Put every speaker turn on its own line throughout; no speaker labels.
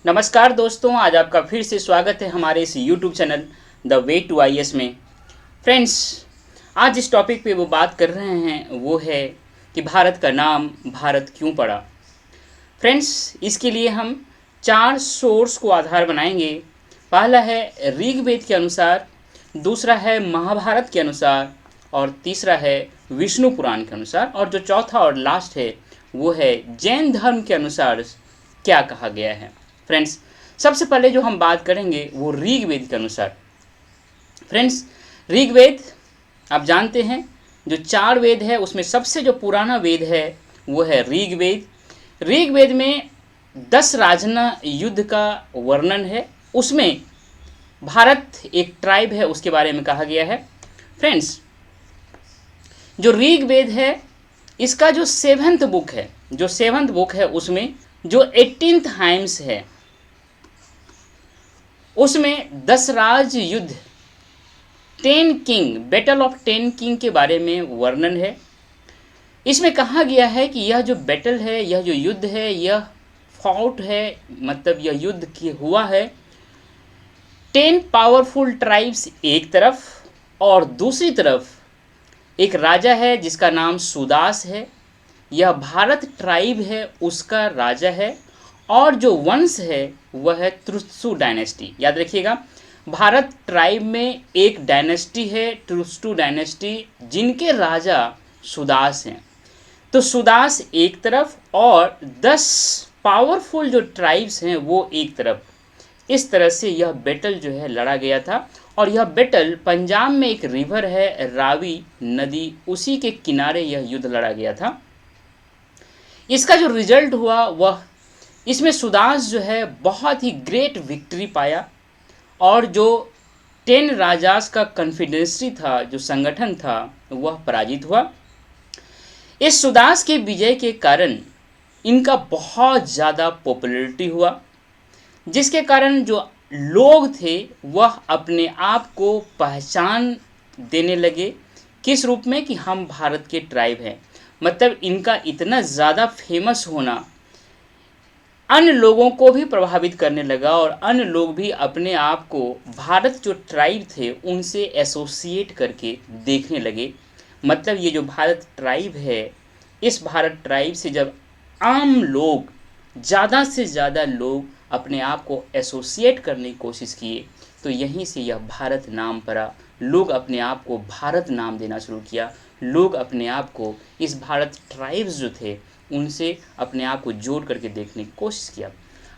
नमस्कार दोस्तों, आज आपका फिर से स्वागत है हमारे इस YouTube channel the way to IAS में। फ्रेंड्स, आज जिस टॉपिक पे वो बात कर रहे हैं वो है कि भारत का नाम भारत क्यों पड़ा। फ्रेंड्स, इसके लिए हम 4 सोर्स को आधार बनाएंगे। पहला है ऋग्वेद के अनुसार, दूसरा है महाभारत के अनुसार और तीसरा है विष्णु पुराण के अनुसार, और जो चौथा और लास्ट है वो है जैन धर्म के अनुसार क्या कहा गया है। फ्रेंड्स, सबसे पहले जो हम बात करेंगे वो ऋग्वेद के अनुसार। फ्रेंड्स, ऋग्वेद आप जानते हैं जो 4 वेद है उसमें सबसे जो पुराना वेद है वो है ऋग्वेद। ऋग्वेद में 10 राजना युद्ध का वर्णन है, उसमें भारत एक ट्राइब है उसके बारे में कहा गया है। फ्रेंड्स, जो ऋग्वेद है इसका जो 7th बुक है उसमें जो 18th हाइम्स है उसमें 10 राज युद्ध 10 किंग बैटल ऑफ 10 किंग के बारे में वर्णन है। इसमें कहा गया है कि यह जो बैटल है, यह जो युद्ध है, यह फॉट है, मतलब यह युद्ध की हुआ है 10 पावरफुल ट्राइब्स एक तरफ और दूसरी तरफ एक राजा है जिसका नाम सुदास है। यह भारत ट्राइब है उसका राजा है, और जो वंश है वह है त्रुत्सु डायनेस्टी। याद रखिएगा, भारत ट्राइब में एक डायनेस्टी है त्रुत्सु डायनेस्टी जिनके राजा सुदास हैं। तो सुदास एक तरफ और 10 पावरफुल जो ट्राइब्स हैं वो एक तरफ। इस तरह से यह बैटल जो है लड़ा गया था, और यह बैटल पंजाब में एक रिवर है रावी नदी, उसी के किनारे यह युद्ध लड़ा गया था। इसका जो रिजल्ट हुआ वह इसमें सुदास जो है बहुत ही ग्रेट विक्ट्री पाया, और जो 10 राजास का कॉन्फिडेंसी था, जो संगठन था, वह पराजित हुआ। इस सुदास के विजय के कारण इनका बहुत ज़्यादा पॉपुलैरिटी हुआ, जिसके कारण जो लोग थे वह अपने आप को पहचान देने लगे। किस रूप में? कि हम भारत के ट्राइब हैं। मतलब इनका इतना ज़्यादा फेमस होना अन्य लोगों को भी प्रभावित करने लगा, और अन्य लोग भी अपने आप को भारत जो ट्राइब थे उनसे एसोसिएट करके देखने लगे। मतलब ये जो भारत ट्राइब है, इस भारत ट्राइब से जब आम लोग, ज़्यादा से ज़्यादा लोग अपने आप को एसोसिएट करने की कोशिश किए, तो यहीं से यह भारत नाम पड़ा। लोग अपने आप को भारत नाम देना शुरू किया। लोग अपने आप को इस भारत ट्राइब्स जो थे उनसे अपने आप को जोड़ करके देखने की कोशिश किया।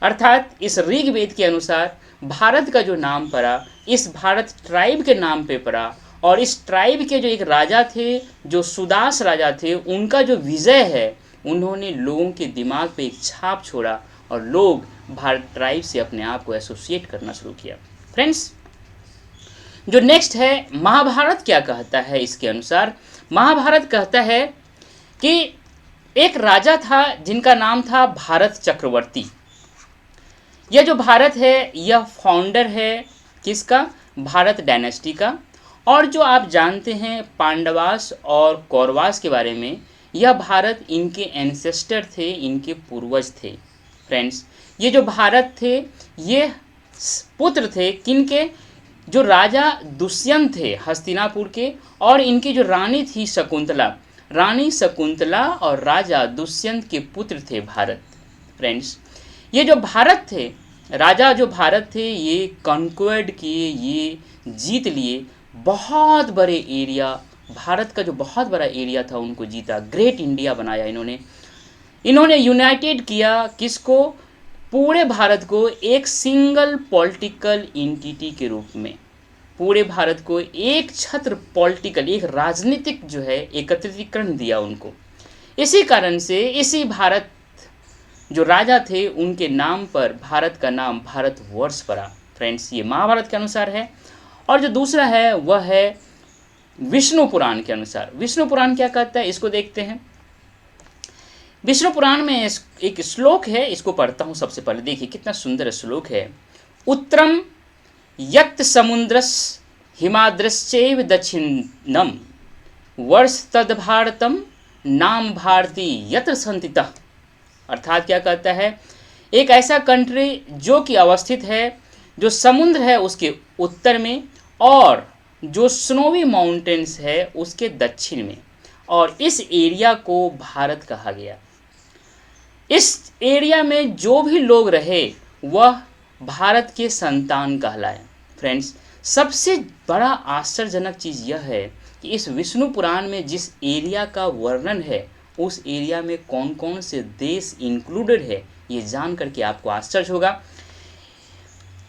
अर्थात इस ऋग्वेद के अनुसार भारत का जो नाम पड़ा इस भारत ट्राइब के नाम पे पड़ा, और इस ट्राइब के जो एक राजा थे, जो सुदास राजा थे, उनका जो विजय है, उन्होंने लोगों के दिमाग पे एक छाप छोड़ा और लोग भारत ट्राइब से अपने आप को एसोसिएट करना शुरू किया। फ्रेंड्स, जो नेक्स्ट है महाभारत क्या कहता है। इसके अनुसार महाभारत कहता है कि एक राजा था जिनका नाम था भारत चक्रवर्ती। यह जो भारत है यह फाउंडर है किसका? भारत डायनेस्टी का। और जो आप जानते हैं पांडवास और कौरवास के बारे में, यह भारत इनके एंसेस्टर थे, इनके पूर्वज थे। फ्रेंड्स, ये जो भारत थे ये पुत्र थे किनके? जो राजा दुष्यंत थे हस्तिनापुर के, और इनकी जो रानी थी शकुंतला, रानी शकुंतला और राजा दुष्यंत के पुत्र थे भारत। फ्रेंड्स, ये जो भारत थे, राजा जो भारत थे, ये कॉन्क्वर्ड किए, ये जीत लिए बहुत बड़े एरिया। भारत का जो बहुत बड़ा एरिया था उनको जीता, ग्रेट इंडिया बनाया इन्होंने यूनाइटेड किया किसको? पूरे भारत को एक सिंगल पॉलिटिकल एंटिटी के रूप में, पूरे भारत को एक छत्र पॉलिटिकल, एक राजनीतिक जो है एकत्रीकरण दिया उनको। इसी कारण से इसी भारत जो राजा थे उनके नाम पर भारत का नाम भारतवर्ष पड़ा। फ्रेंड्स, ये महाभारत के अनुसार है। और जो दूसरा है वह है विष्णु पुराण के अनुसार। विष्णु पुराण क्या कहता है इसको देखते हैं। विष्णु पुराण में एक श्लोक है, इसको पढ़ता हूँ सबसे पहले। देखिए कितना सुंदर श्लोक है। उत्तरम यत् समुद्रस हिमाद्रश्चैव दक्षिणम वर्ष तद भारतम नाम भारती यत्र संतितः। अर्थात क्या कहता है? एक ऐसा कंट्री जो कि अवस्थित है, जो समुद्र है उसके उत्तर में और जो स्नोवी माउंटेन्स है उसके दक्षिण में, और इस एरिया को भारत कहा गया। इस एरिया में जो भी लोग रहे वह भारत के संतान कहलाए। फ्रेंड्स, सबसे बड़ा आश्चर्यजनक चीज़ यह है कि इस विष्णु पुराण में जिस एरिया का वर्णन है उस एरिया में कौन कौन से देश इंक्लूडेड है, ये जान करके आपको आश्चर्य होगा।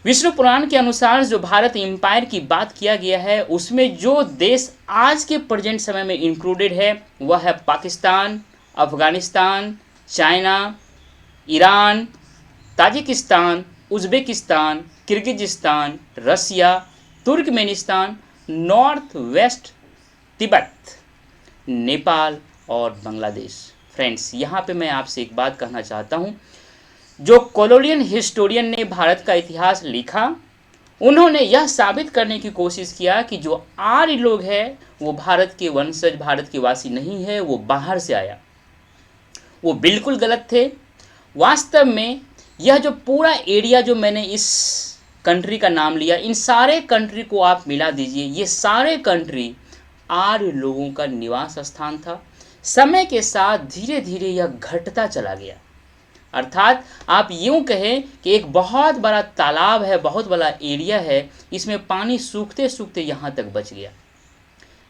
विष्णु पुराण के अनुसार जो भारत एम्पायर की बात किया गया है उसमें जो देश आज के प्रेजेंट समय में इंक्लूडेड है वह है Pakistan, Afghanistan, China, Iran, Tajikistan, Uzbekistan, Kyrgyzstan, Russia, Turkmenistan, north west Tibet, Nepal और बांग्लादेश। फ्रेंड्स, यहाँ पे मैं आपसे एक बात कहना चाहता हूँ, जो कॉलोनियल हिस्टोरियन ने भारत का इतिहास लिखा उन्होंने यह साबित करने की कोशिश किया कि जो आर्य लोग हैं वो भारत के वंशज, भारत के वासी नहीं है, वो बाहर से आया। वो बिल्कुल गलत थे। वास्तव में यह जो पूरा एरिया जो मैंने इस कंट्री का नाम लिया, इन सारे कंट्री को आप मिला दीजिए, ये सारे कंट्री आर्य लोगों का निवास स्थान था। समय के साथ धीरे धीरे यह घटता चला गया। अर्थात आप यूँ कहें कि एक बहुत बड़ा तालाब है, बहुत बड़ा एरिया है, इसमें पानी सूखते सूखते यहाँ तक बच गया।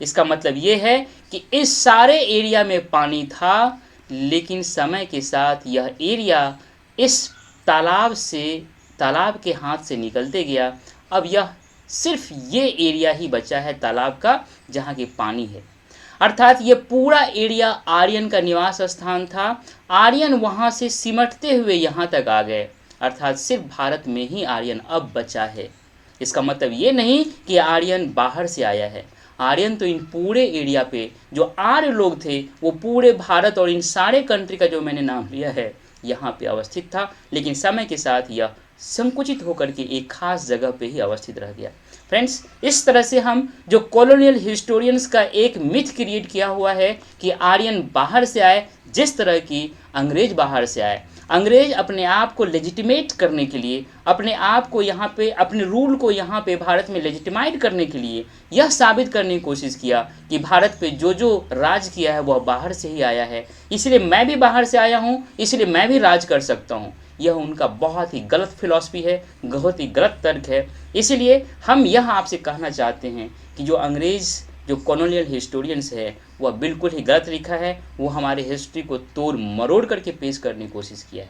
इसका मतलब ये है कि इस सारे एरिया में पानी था, लेकिन समय के साथ यह एरिया इस तालाब के हाथ से निकलते गया। अब यह सिर्फ ये एरिया ही बचा है तालाब का जहाँ के पानी है। अर्थात ये पूरा एरिया आर्यन का निवास स्थान था। आर्यन वहाँ से सिमटते हुए यहाँ तक आ गए। अर्थात सिर्फ भारत में ही आर्यन अब बचा है। इसका मतलब ये नहीं कि आर्यन बाहर से आया है। आर्यन तो इन पूरे एरिया पे जो आर्य लोग थे वो पूरे भारत और इन सारे कंट्री का जो मैंने नाम लिया है यहाँ पे अवस्थित था, लेकिन समय के साथ यह संकुचित होकर के एक खास जगह पे ही अवस्थित रह गया। फ्रेंड्स, इस तरह से हम जो कॉलोनियल हिस्टोरियंस का एक मिथ क्रिएट किया हुआ है कि आर्यन बाहर से आए, जिस तरह की अंग्रेज बाहर से आए। अंग्रेज अपने आप को लेजिटिमेट करने के लिए, अपने आप को यहाँ पे, अपने रूल को यहाँ पे भारत में लेजिटिमाइट करने के लिए यह साबित करने की कोशिश किया कि भारत पे जो जो राज किया है वह बाहर से ही आया है, इसलिए मैं भी बाहर से आया हूँ, इसलिए मैं भी राज कर सकता हूँ। यह उनका बहुत ही गलत फिलॉसफी है, बहुत ही गलत तर्क है। इसीलिए हम यह आपसे कहना चाहते हैं कि जो अंग्रेज़ जो कॉलोनियल हिस्टोरियंस है वह बिल्कुल ही गलत लिखा है। वो हमारे हिस्ट्री को तोड़ मरोड़ करके पेश करने की कोशिश किया है।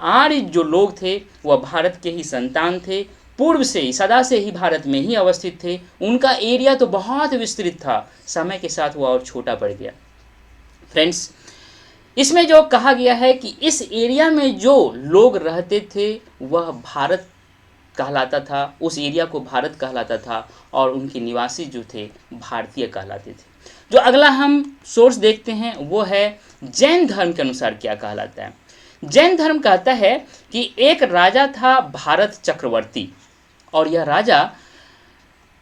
आर्य जो लोग थे वह भारत के ही संतान थे, पूर्व से ही, सदा से ही भारत में ही अवस्थित थे। उनका एरिया तो बहुत विस्तृत था, समय के साथ वह और छोटा पड़ गया। फ्रेंड्स, इसमें जो कहा गया है कि इस एरिया में जो लोग रहते थे वह भारत कहलाता था, उस एरिया को भारत कहलाता था, और उनके निवासी जो थे भारतीय कहलाते थे। जो अगला हम सोर्स देखते हैं वो है जैन धर्म के अनुसार क्या कहलाता है। जैन धर्म कहता है कि एक राजा था भारत चक्रवर्ती, और यह राजा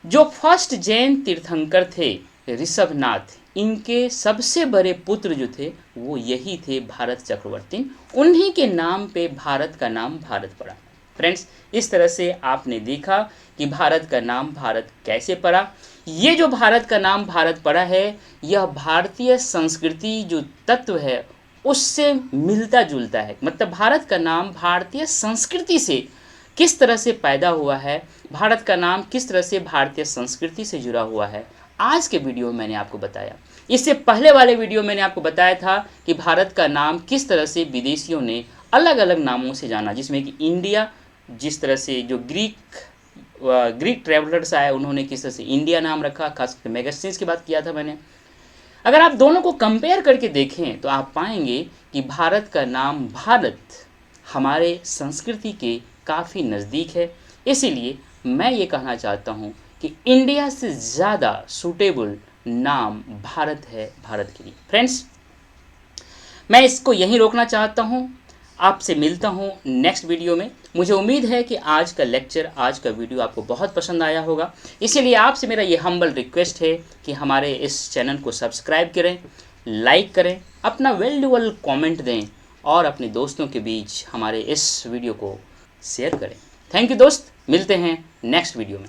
जो फर्स्ट जैन तीर्थंकर थे ऋषभनाथ, इनके सबसे बड़े पुत्र जो थे वो यही थे भारत चक्रवर्ती। उन्हीं के नाम पे भारत का नाम भारत पड़ा। फ्रेंड्स, इस तरह से आपने देखा कि भारत का नाम भारत कैसे पड़ा। ये जो भारत का नाम भारत पड़ा है यह भारतीय संस्कृति जो तत्व है उससे मिलता जुलता है। मतलब भारत का नाम भारतीय संस्कृति से किस तरह से पैदा हुआ है, भारत का नाम किस तरह से भारतीय संस्कृति से जुड़ा हुआ है, आज के वीडियो में मैंने आपको बताया। इससे पहले वाले वीडियो मैंने आपको बताया था कि भारत का नाम किस तरह से विदेशियों ने अलग अलग नामों से जाना, जिसमें कि इंडिया, जिस तरह से जो ग्रीक ट्रैवलर्स आए उन्होंने किस तरह से इंडिया नाम रखा, खासकर मैगजीन्स की बात किया था मैंने। अगर आप दोनों को कंपेयर करके देखें तो आप पाएंगे कि भारत का नाम भारत हमारे संस्कृति के काफ़ी नज़दीक है। इसीलिए मैं ये कहना चाहता हूँ कि इंडिया से ज़्यादा सूटेबल नाम भारत है भारत के लिए। फ्रेंड्स, मैं इसको यहीं रोकना चाहता हूँ। आपसे मिलता हूँ नेक्स्ट वीडियो में। मुझे उम्मीद है कि आज का लेक्चर, आज का वीडियो आपको बहुत पसंद आया होगा। इसीलिए आपसे मेरा ये हम्बल रिक्वेस्ट है कि हमारे इस चैनल को सब्सक्राइब करें, लाइक करें, अपना वैल्यूएबल कमेंट दें और अपने दोस्तों के बीच हमारे इस वीडियो को शेयर करें। थैंक यू दोस्त, मिलते हैं नेक्स्ट वीडियो में।